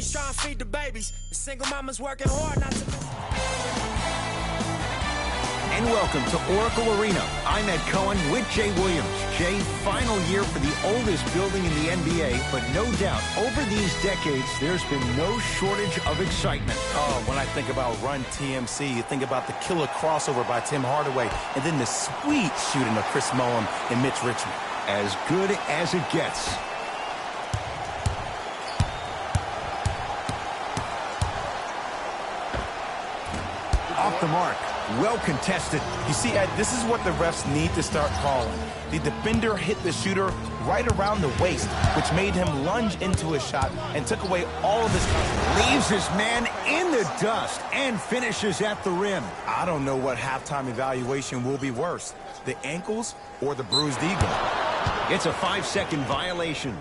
streets trying to feed the babies. The single mama's working hard not to miss. And welcome to Oracle Arena. I'm Ed Cohen with Jay Williams. Jay, final year for the oldest building in the NBA, but no doubt, over these decades, there's been no shortage of excitement. Oh, when I think about Run TMC, you think about the killer crossover by Tim Hardaway, and then the sweet shooting of Chris Mullin and Mitch Richmond. As good as it gets. Off the mark. Well contested. You see, Ed, this is what the refs need to start calling. The defender hit the shooter right around the waist, which made him lunge into a shot and took away all of his confidence. Leaves his man in the dust and finishes at the rim. I don't know what halftime evaluation will be worse, the ankles or the bruised ego. It's a 5-second violation.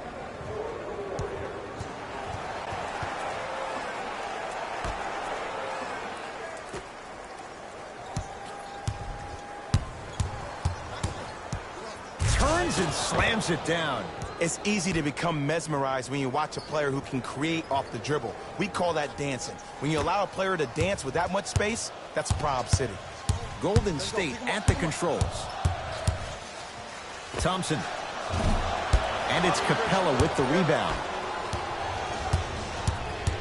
Turns and slams it down. It's easy to become mesmerized when you watch a player who can create off the dribble. We call that dancing. When you allow a player to dance with that much space, that's Prob City. Golden State at the controls. Thompson. And it's Capella with the rebound.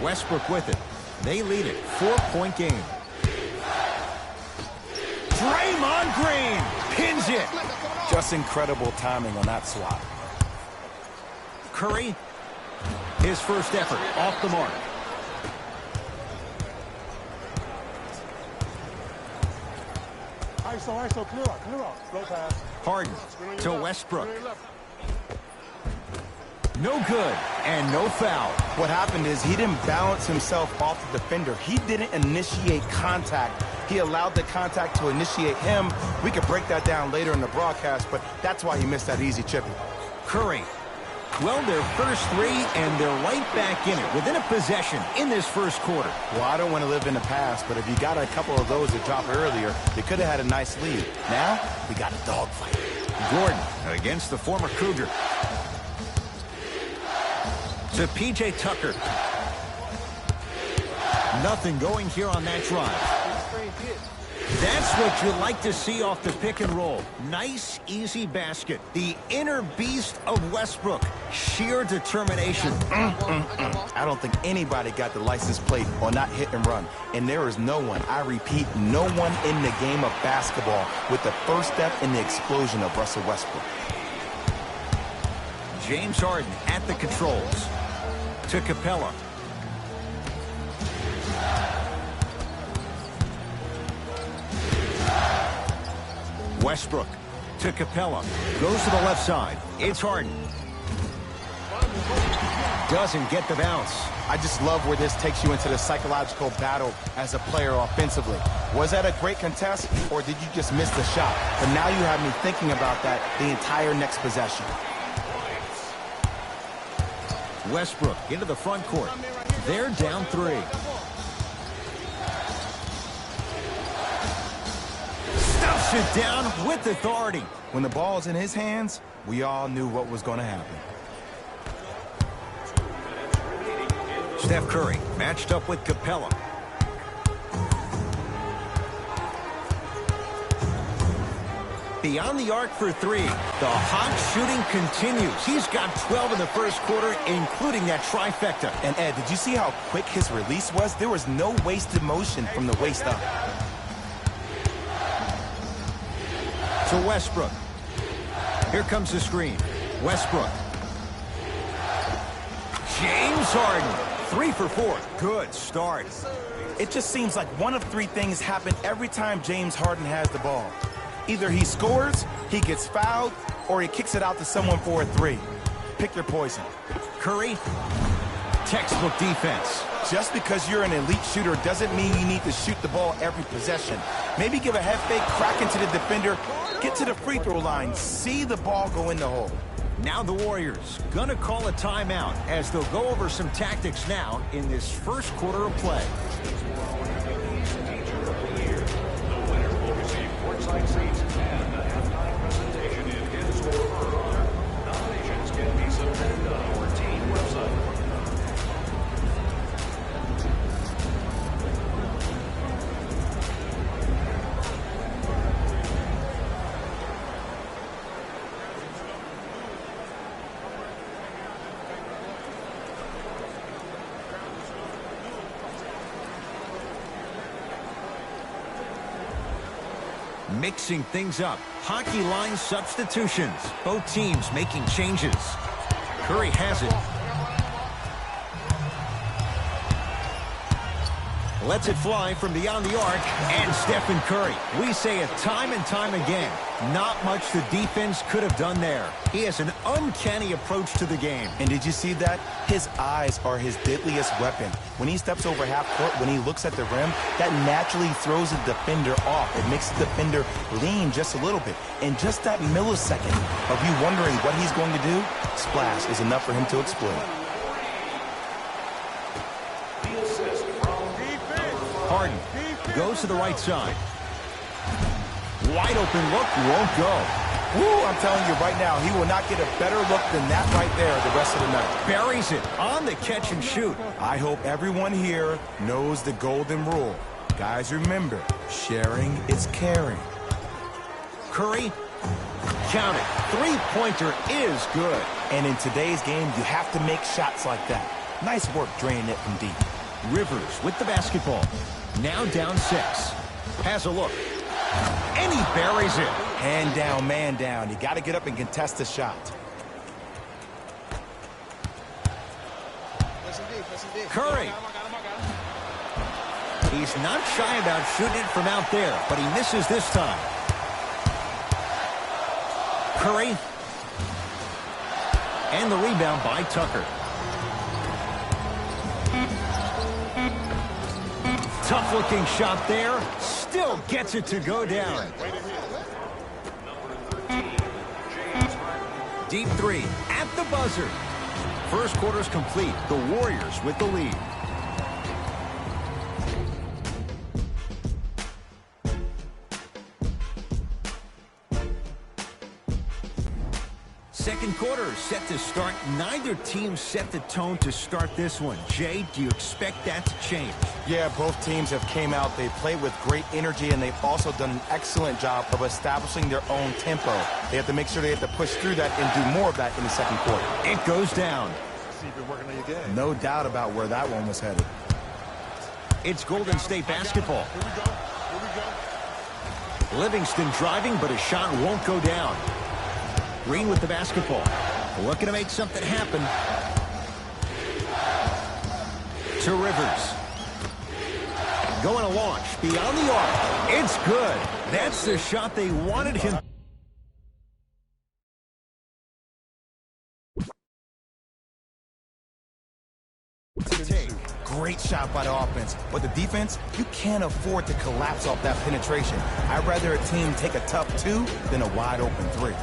Westbrook with it. They lead it. 4-point game. Draymond Green pins it. Just incredible timing on that swat. Curry, his first effort off the mark. ISO, clear out, slow pass. Harden to Westbrook. No good, and no foul. What happened is he didn't balance himself off the defender. He didn't initiate contact. He allowed the contact to initiate him. We could break that down later in the broadcast, but that's why he missed that easy chipping. Curry. Well, their first three, and they're right back in it, within a possession in this first quarter. Well, I don't want to live in the past, but if you got a couple of those that dropped earlier, they could have had a nice lead. Now, we got a dogfight. Gordon against the former Cougar. To P.J. Tucker. Nothing going here on that drive. That's what you like to see off the pick and roll. Nice, easy basket. The inner beast of Westbrook. Sheer determination. I don't think anybody got the license plate on that hit and run. And there is no one, I repeat, no one in the game of basketball with the first step in the explosion of Russell Westbrook. James Harden at the controls. To Capella. Westbrook to Capella. Goes to the left side. It's Harden. Doesn't get the bounce. I just love where this takes you into the psychological battle as a player offensively. Was that a great contest, or did you just miss the shot? But now you have me thinking about that the entire next possession. Westbrook into the front court. They're down 3. Stuffs it down with authority. When the ball's in his hands, we all knew what was going to happen. Steph Curry matched up with Capella. Beyond the arc for 3. The hot shooting continues. He's got 12 in the first quarter, including that trifecta. And Ed, did you see how quick his release was? There was no wasted motion from the waist up. To Westbrook. Here comes the screen. Westbrook. James Harden. 3 for 4. Good start. It just seems like one of 3 things happen every time James Harden has the ball. Either he scores, he gets fouled, or he kicks it out to someone for a 3. Pick your poison. Curry. Textbook defense. Just because you're an elite shooter doesn't mean you need to shoot the ball every possession. Maybe give a head fake, crack into the defender, get to the free throw line, see the ball go in the hole. Now the Warriors gonna call a timeout as they'll go over some tactics now in this first quarter of play. Mixing things up. Hockey line substitutions. Both teams making changes. Curry has it. Lets it fly from beyond the arc, and Stephen Curry. We say it time and time again. Not much the defense could have done there. He has an uncanny approach to the game. And did you see that? His eyes are his deadliest weapon. When he steps over half court, when he looks at the rim, that naturally throws the defender off. It makes the defender lean just a little bit. And just that millisecond of you wondering what he's going to do, splash is enough for him to explode. Harden goes to the right side. Wide open look, won't go. Woo, I'm telling you right now, he will not get a better look than that right there the rest of the night. Buries it on the catch and shoot. I hope everyone here knows the golden rule. Guys, remember, sharing is caring. Curry, count it. Three-pointer is good. And in today's game, you have to make shots like that. Nice work draining it from deep. Rivers with the basketball. Now down 6. Has a look. And he buries it. Hand down, man down. You got to get up and contest the shot. Curry. He's not shy about shooting it from out there, but he misses this time. Curry. And the rebound by Tucker. Tough-looking shot there. Still gets it to go down. Deep 3 at the buzzer. First quarter's complete. The Warriors with the lead. Second quarter set to start. Neither team set the tone to start this one. Jay, do you expect that to change? Yeah, both teams have came out. They played with great energy, and they've also done an excellent job of establishing their own tempo. They have to make sure they have to push through that and do more of that in the second quarter. It goes down. No doubt about where that one was headed. It's Golden State basketball. Livingston driving, but his shot won't go down. Green with the basketball. Looking to make something happen. To Rivers. Going to launch beyond the arc. It's good. That's the shot they wanted him to take. Great shot by the offense, but the defense, you can't afford to collapse off that penetration. I'd rather a team take a tough 2 than a wide open 3.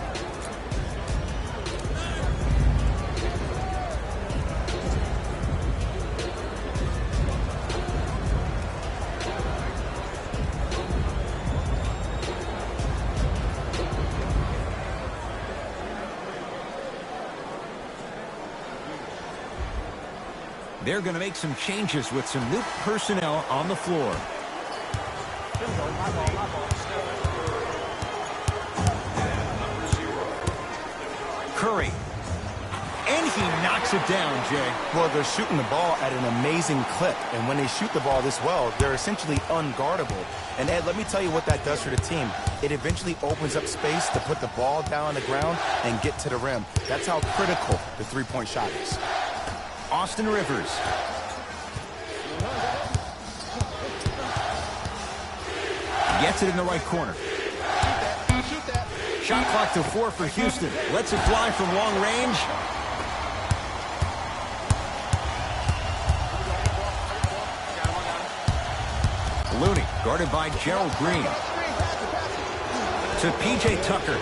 They're going to make some changes with some new personnel on the floor. Curry. And he knocks it down, Jay. Well, they're shooting the ball at an amazing clip. And when they shoot the ball this well, they're essentially unguardable. And, Ed, let me tell you what that does for the team. It eventually opens up space to put the ball down on the ground and get to the rim. That's how critical the three-point shot is. Austin Rivers. Gets it in the right corner. Shot clock to 4 for Houston. Lets it fly from long range. Looney, guarded by Gerald Green. To P.J. Tucker.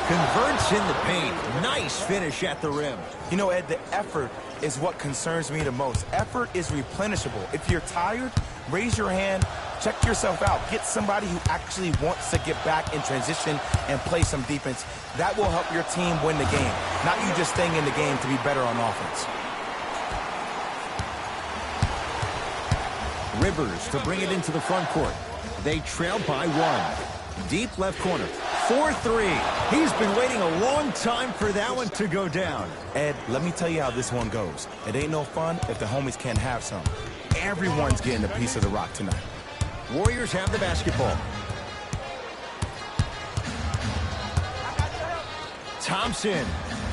Converts in the paint. Nice finish at the rim. You know, Ed, the effort is what concerns me the most. Effort is replenishable. If you're tired, raise your hand, check yourself out. Get somebody who actually wants to get back in transition and play some defense. That will help your team win the game, not you just staying in the game to be better on offense. Rivers to bring it into the front court. They trail by 1. Deep left corner. 4-3. He's been waiting a long time for that one to go down. Ed, let me tell you how this one goes. It ain't no fun if the homies can't have some. Everyone's getting a piece of the rock tonight. Warriors have the basketball. Thompson.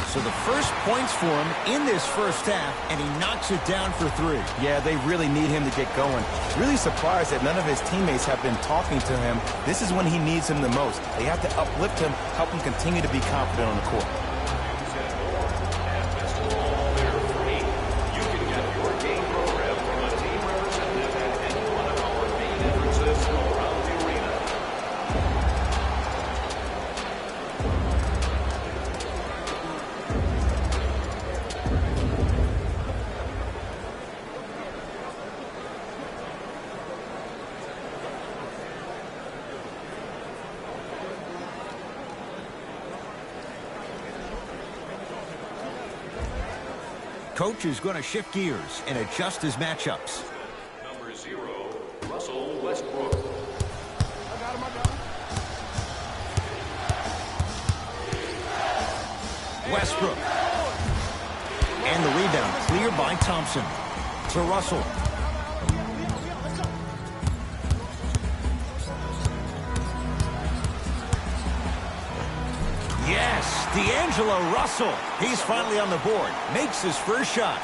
So the first points for him in this first half, and he knocks it down for 3. Yeah, they really need him to get going. Really surprised that none of his teammates have been talking to him. This is when he needs him the most. They have to uplift him, help him continue to be confident on the court. Coach is going to shift gears and adjust his matchups. Number 0, Russell Westbrook. Westbrook. And the rebound cleared by Thompson. To Russell. Yes, D'Angelo Russell. He's finally on the board. Makes his first shot.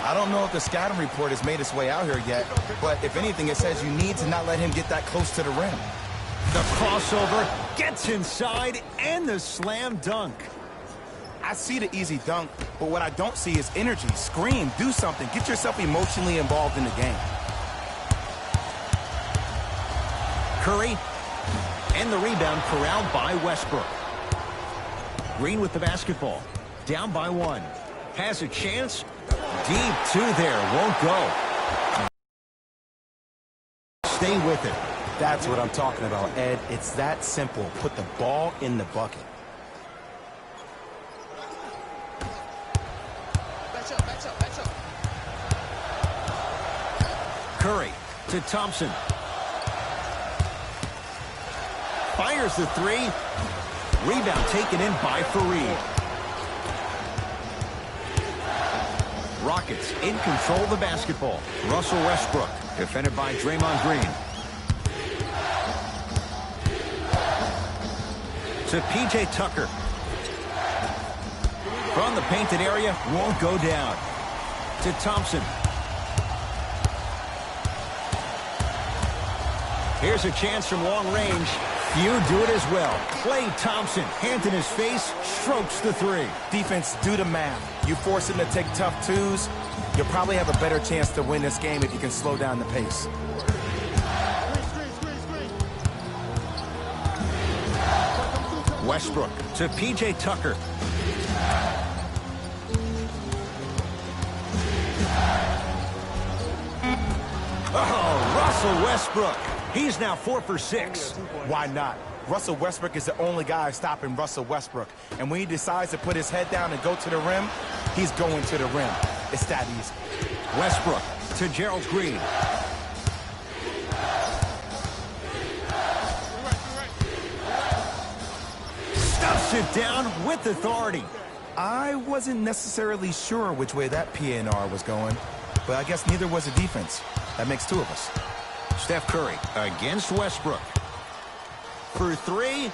I don't know if the scouting report has made its way out here yet, but if anything, it says you need to not let him get that close to the rim. The crossover gets inside and the slam dunk. I see the easy dunk, but what I don't see is energy. Scream, do something. Get yourself emotionally involved in the game. Curry. And the rebound corralled by Westbrook. Green with the basketball. Down by 1. Has a chance. Deep 2 there. Won't go. Stay with it. That's what I'm talking about, Ed. It's that simple. Put the ball in the bucket. Back up. Curry to Thompson. Fires the 3. Rebound taken in by Fareed. Rockets in control of the basketball. Russell Westbrook, defended by Draymond Green. To P.J. Tucker. From the painted area, won't go down. To Thompson. Here's a chance from long range. Few do it as well. Klay Thompson, hand in his face, strokes the 3. Defense, do the math. You force him to take tough 2s, you'll probably have a better chance to win this game if you can slow down the pace. Westbrook to P.J. Tucker. Oh, Russell Westbrook. He's now 4 for 6. Why not? Russell Westbrook is the only guy stopping Russell Westbrook. And when he decides to put his head down and go to the rim, he's going to the rim. It's that easy. Westbrook to Gerald Green. Stuffs it down with authority. I wasn't necessarily sure which way that PNR was going, but I guess neither was the defense. That makes 2 of us. Steph Curry against Westbrook. For 3.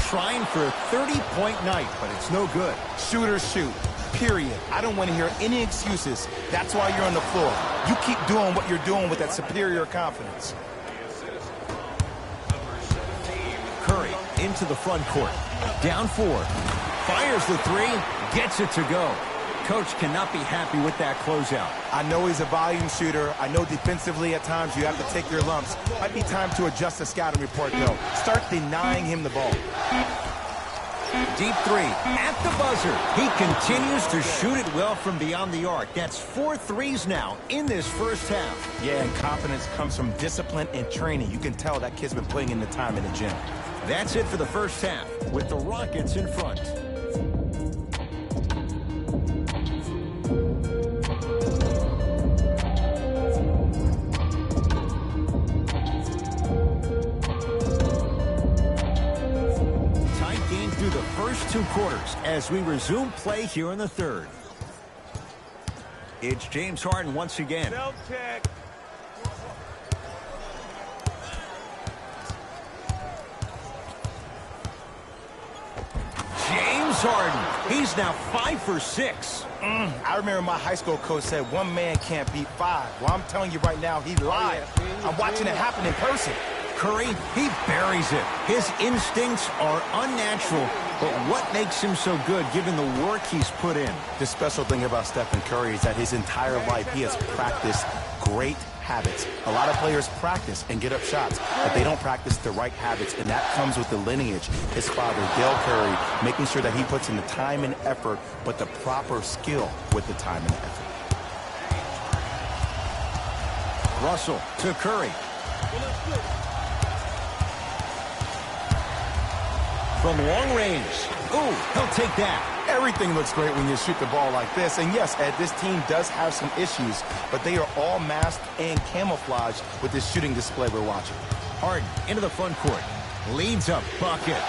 Trying for a 30-point night, but it's no good. Shooters shoot, period. I don't want to hear any excuses. That's why you're on the floor. You keep doing what you're doing with that superior confidence. Curry into the front court. Down 4. Fires the 3. Gets it to go. Coach cannot be happy with that closeout. I know he's a volume shooter. I know defensively at times you have to take your lumps. Might be time to adjust the scouting report, though. Start denying him the ball. Deep 3 at the buzzer. He continues to shoot it well from beyond the arc. That's 4 threes now in this first half. Yeah, and confidence comes from discipline and training. You can tell that kid's been putting in the time in the gym. That's it for the first half with the Rockets in front. Through the first 2 quarters as we resume play here in the third. It's James Harden once again. Self-check. James Harden. He's now 5 for 6. I remember my high school coach said one man can't beat 5. Well, I'm telling you right now, he lied. I'm watching it happen in person. Curry, he buries it. His instincts are unnatural, but what makes him so good given the work he's put in? The special thing about Stephen Curry is that his entire life he has practiced great habits. A lot of players practice and get up shots, but they don't practice the right habits, and that comes with the lineage. His father, Dale Curry, making sure that he puts in the time and effort, but the proper skill with the time and effort. Russell to Curry. From long range. Ooh, he'll take that. Everything looks great when you shoot the ball like this. And yes, Ed, this team does have some issues, but they are all masked and camouflaged with this shooting display we're watching. Harden into the front court. Leads up bucket.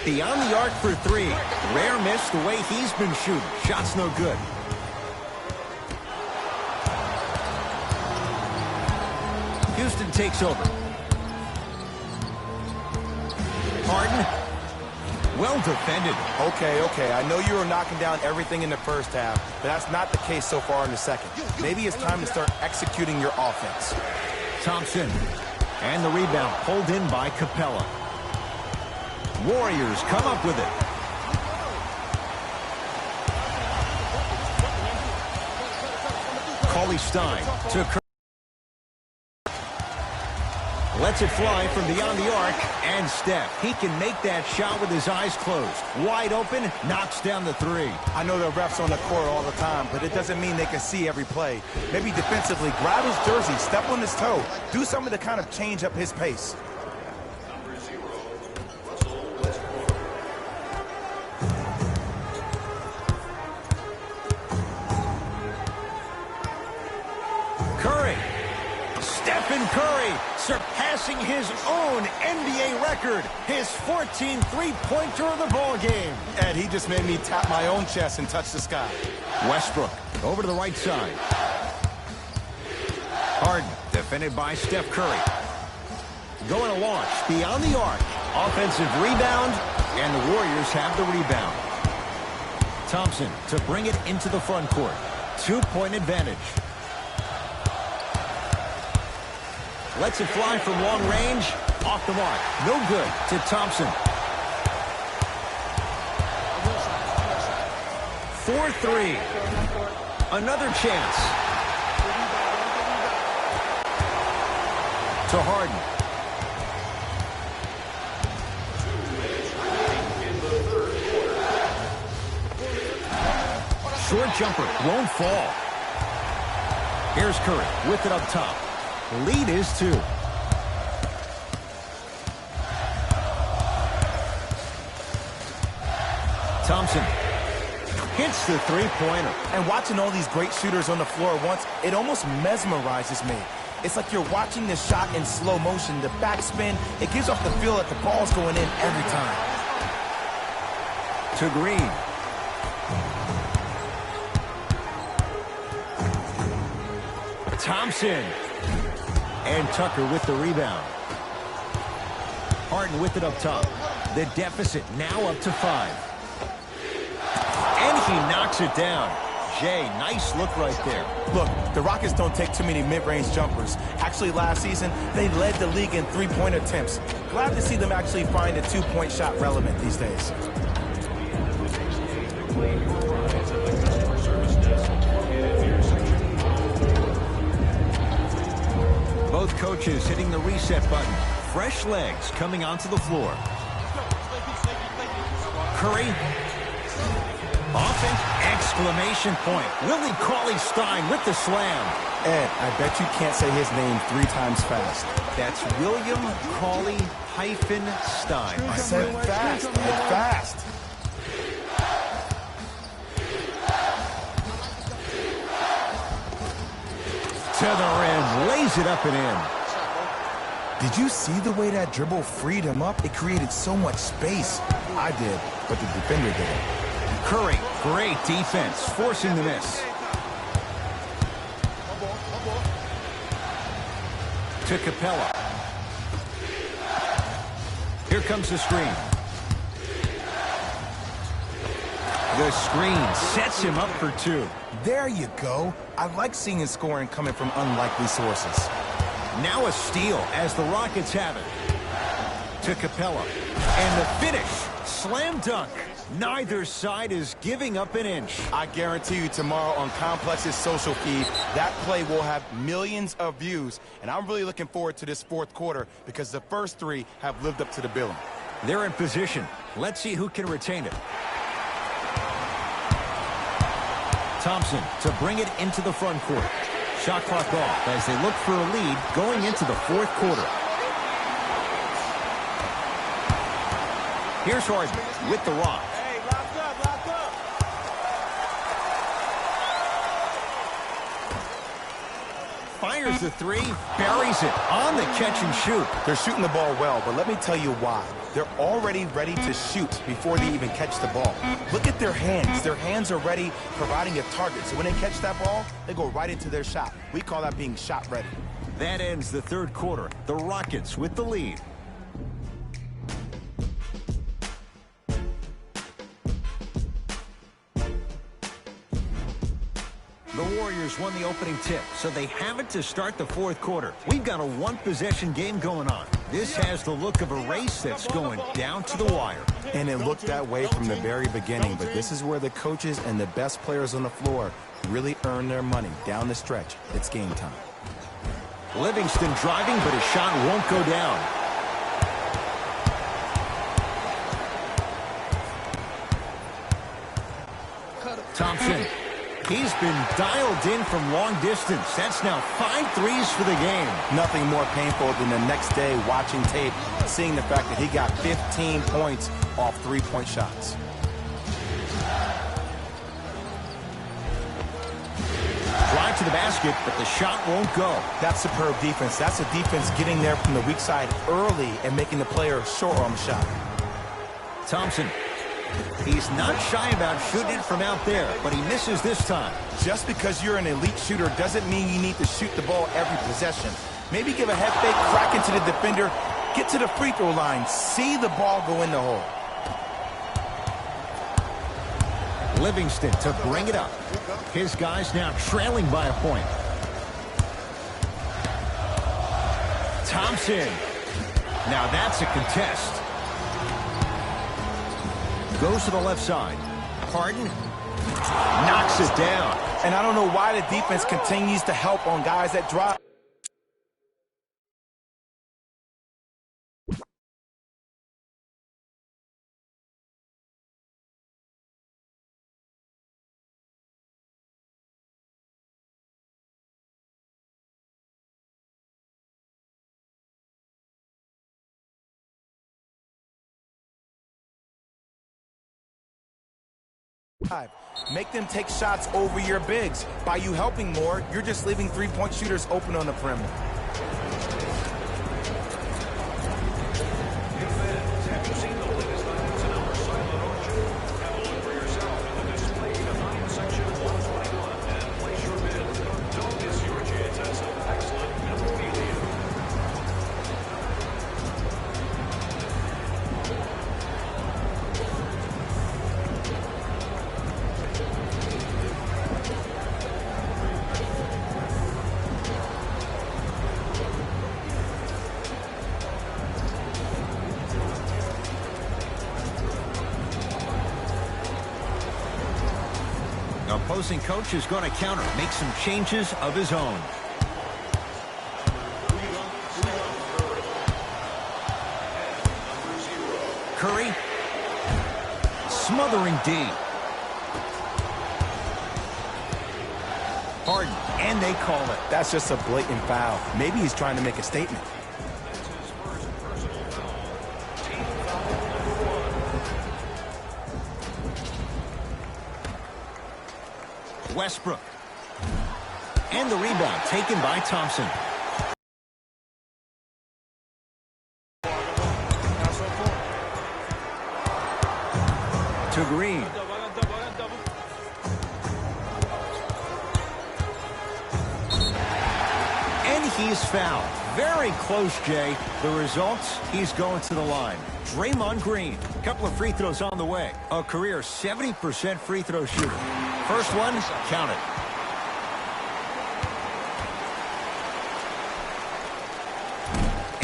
Beyond the arc for 3. Rare miss the way he's been shooting. Shot's no good. Houston takes over. Harden. Well defended. Okay. I know you were knocking down everything in the first half, but that's not the case so far in the second. Maybe it's time to start executing your offense. Thompson. And the rebound pulled in by Capella. Warriors come up with it. Cauley-Stein to Curry. Lets it fly from beyond the arc, and Steph. He can make that shot with his eyes closed. Wide open, knocks down the 3. I know the refs on the court all the time, but it doesn't mean they can see every play. Maybe defensively, grab his jersey, step on his toe, do something to kind of change up his pace. Number 0, Russell Westbrook. Curry. Stephen Curry surpassing his own NBA record. His 14th three-pointer of the ball game. Ed, he just made me tap my own chest and touch the sky. Westbrook over to the right side. Harden defended by Steph Curry. Going to launch beyond the arc. Offensive rebound, and the Warriors have the rebound. Thompson to bring it into the front court. 2-point advantage. Lets it fly from long range. Off the mark. No good to Thompson. 4-3. Another chance. To Harden. Short jumper. Won't fall. Here's Curry with it up top. Lead is 2. Thompson hits the three-pointer. And watching all these great shooters on the floor at once, it almost mesmerizes me. It's like you're watching this shot in slow motion. The backspin, it gives off the feel that the ball's going in every time. To Green. Thompson. And Tucker with the rebound. Harden with it up top. The deficit now up to 5. And he knocks it down. Jay, nice look right there. Look, the Rockets don't take too many mid-range jumpers. Actually, last season, they led the league in three-point attempts. Glad to see them actually find a two-point shot relevant these days. Both coaches hitting the reset button. Fresh legs coming onto the floor. Curry. Offense, exclamation point. Willie Cauley-Stein with the slam. Ed, I bet you can't say his name 3 times fast. That's William Cauley-Stein. I said fast, Ed, fast. To the rim, lays it up and in. Did you see the way that dribble freed him up? It created so much space. I did, but the defender didn't. Curry, great defense, forcing the miss. To Capella. Here comes the screen. The screen sets him up for two. There you go. I like seeing his scoring coming from unlikely sources. Now a steal as the Rockets have it. To Capella. And the finish. Slam dunk. Neither side is giving up an inch. I guarantee you tomorrow on Complex's social feed, that play will have millions of views. And I'm really looking forward to this fourth quarter because the first three have lived up to the billing. They're in position. Let's see who can retain it. Thompson to bring it into the front court. Shot clock off as they look for a lead going into the fourth quarter. Here's Harden with the rock. Hey, locked up, locked up. Fires the three, buries it on the catch and shoot. They're shooting the ball well, but let me tell you why. They're already ready to shoot before they even catch the ball. Look at their hands. Their hands are ready, providing a target. So when they catch that ball, they go right into their shot. We call that being shot ready. That ends the third quarter. The Rockets with the lead. The Warriors won the opening tip, so they have it to start the fourth quarter. We've got a one-possession game going on. This has the look of a race that's going down to the wire. And it looked that way from the very beginning, but this is where the coaches and the best players on the floor really earn their money down the stretch. It's game time. Livingston driving, but his shot won't go down. Thompson. He's been dialed in from long distance. That's now 5 threes for the game. Nothing more painful than the next day watching tape, seeing the fact that he got 15 points off three-point shots. Drive to the basket, but the shot won't go. That's superb defense. That's a defense getting there from the weak side early and making the player short on the shot. Thompson. He's not shy about shooting it from out there, but he misses this time. Just because you're an elite shooter doesn't mean you need to shoot the ball every possession. Maybe give a head fake, crack into the defender, get to the free throw line, see the ball go in the hole. Livingston to bring it up. His guys now trailing by a point. Thompson. Now that's a contest. Goes to the left side. Harden knocks it down. And I don't know why the defense continues to help on guys that drive. Make them take shots over your bigs. By you helping more, you're just leaving three-point shooters open on the perimeter. Have you seen the latest items in our silent auction? Have a look for yourself in the display design section 121 and place your bid. Don't miss your chance at some excellent memorabilia. Opposing coach is going to counter, make some changes of his own. Curry. Smothering D. Harden, and they call it. That's just a blatant foul. Maybe he's trying to make a statement. Westbrook. And the rebound taken by Thompson. To Green. And he's fouled. Very close, Jay. The results, he's going to the line. Draymond Green. Couple of free throws on the way. A career 70% free throw shooter. First one, count it.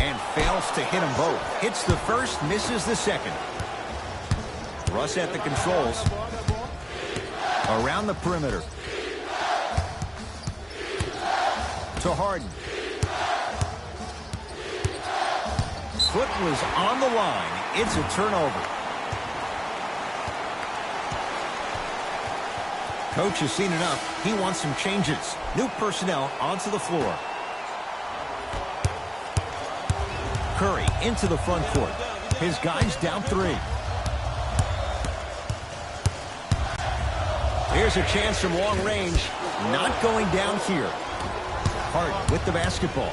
And fails to hit them both. Hits the first, misses the second. Russ at the controls. Around the perimeter. To Harden. Foot was on the line. It's a turnover. Coach has seen enough. He wants some changes. New personnel onto the floor. Curry into the front court. His guys down 3. Here's a chance from long range. Not going down here. Harden with the basketball.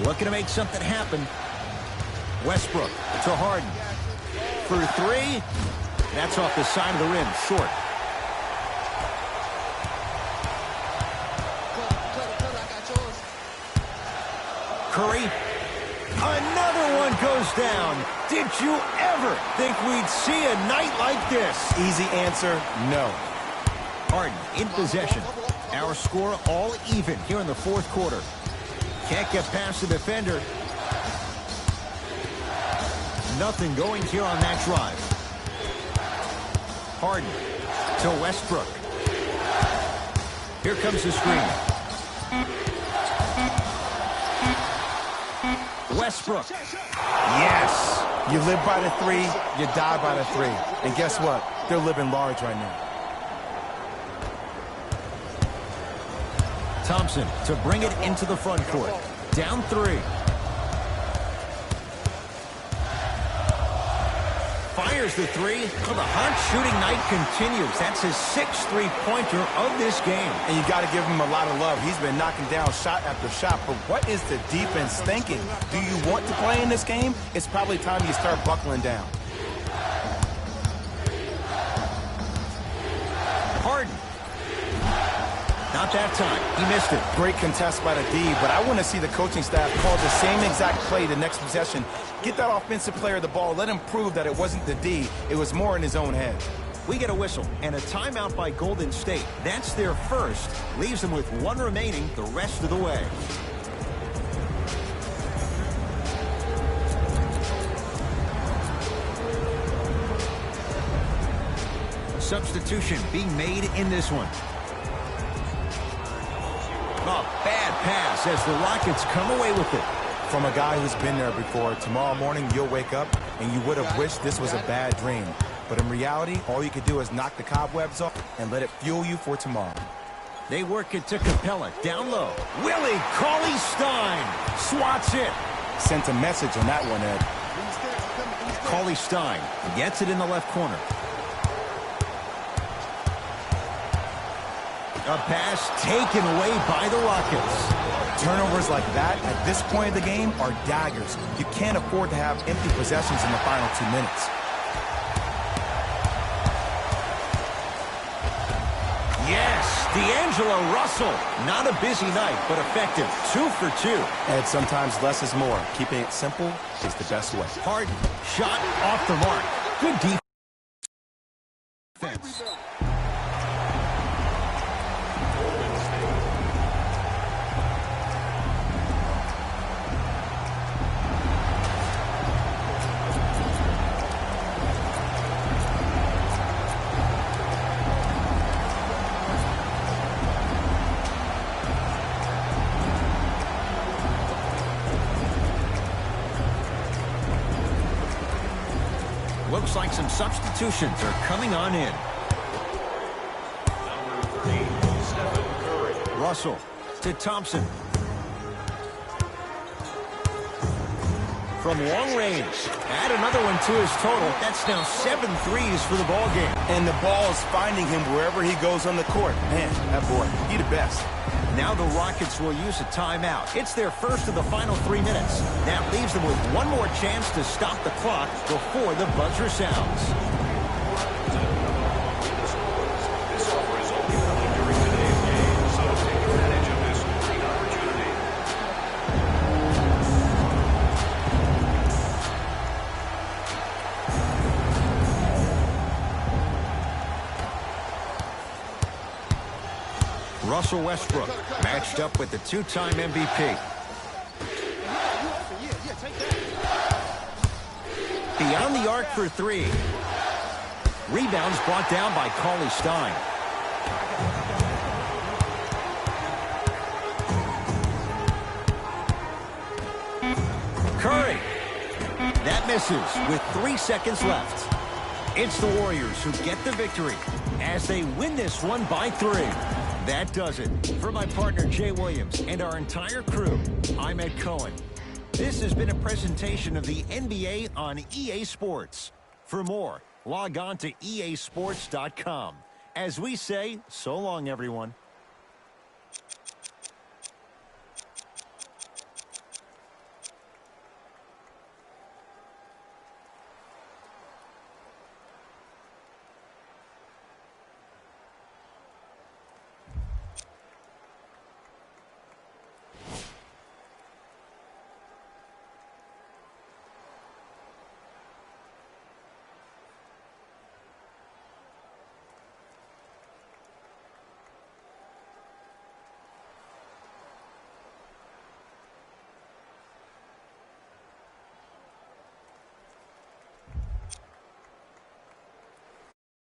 Looking to make something happen. Westbrook to Harden. For 3. That's off the side of the rim. Short. Curry. Another one goes down. Did you ever think we'd see a night like this? Easy answer, no. Harden in possession. Our score all even here in the fourth quarter. Can't get past the defender. Nothing going here on that drive. Harden to Westbrook. Here comes the screen. Westbrook. Yes. You live by the 3, you die by the 3. And guess what? They're living large right now. Thompson to bring it into the front court. Down 3. Fires the 3. Well, the hot shooting night continues. That's his 6th three-pointer of this game. And you got to give him a lot of love. He's been knocking down shot after shot. But what is the defense thinking? Do you want to play in this game? It's probably time you start buckling down. Harden. Not that time. He missed it. Great contest by the D, but I want to see the coaching staff call the same exact play the next possession. Get that offensive player the ball. Let him prove that it wasn't the D. It was more in his own head. We get a whistle and a timeout by Golden State. That's their first. Leaves them with 1 remaining the rest of the way. Substitution being made in this one. A bad pass as the Rockets come away with it. From a guy who's been there before, tomorrow morning you'll wake up and you would have wished this was a bad dream. But in reality, all you could do is knock the cobwebs off and let it fuel you for tomorrow. They work it to Capella, down low. Willie Cauley-Stein swats it. Sent a message on that one, Ed. Cauley-Stein gets it in the left corner. A pass taken away by the Rockets. Turnovers like that at this point of the game are daggers. You can't afford to have empty possessions in the final 2 minutes. Yes, D'Angelo Russell. Not a busy night, but effective. 2 for 2. And sometimes less is more. Keeping it simple is the best way. Harden, shot off the mark. Good defense. Looks like some substitutions are coming on in. Number 3, Stephen Curry. Russell to Thompson. From long range. Add another one to his total. That's now 7 threes for the ball game. And the ball is finding him wherever he goes on the court. Man, that boy, he the best. Now the Rockets will use a timeout. It's their first of the final 3 minutes. That leaves them with one more chance to stop the clock before the buzzer sounds. This offer is only running during today's game, so take advantage of this great opportunity. Russell Westbrook matched up with the two-time MVP. Beyond the arc for three. Rebounds brought down by Cauley Stein. Curry. That misses with 3 seconds left. It's the Warriors who get the victory as they win this one by 3. That does it. For my partner Jay Williams and our entire crew, I'm Ed Cohen. This has been a presentation of the NBA on EA Sports. For more, log on to easports.com. As we say, so long, everyone.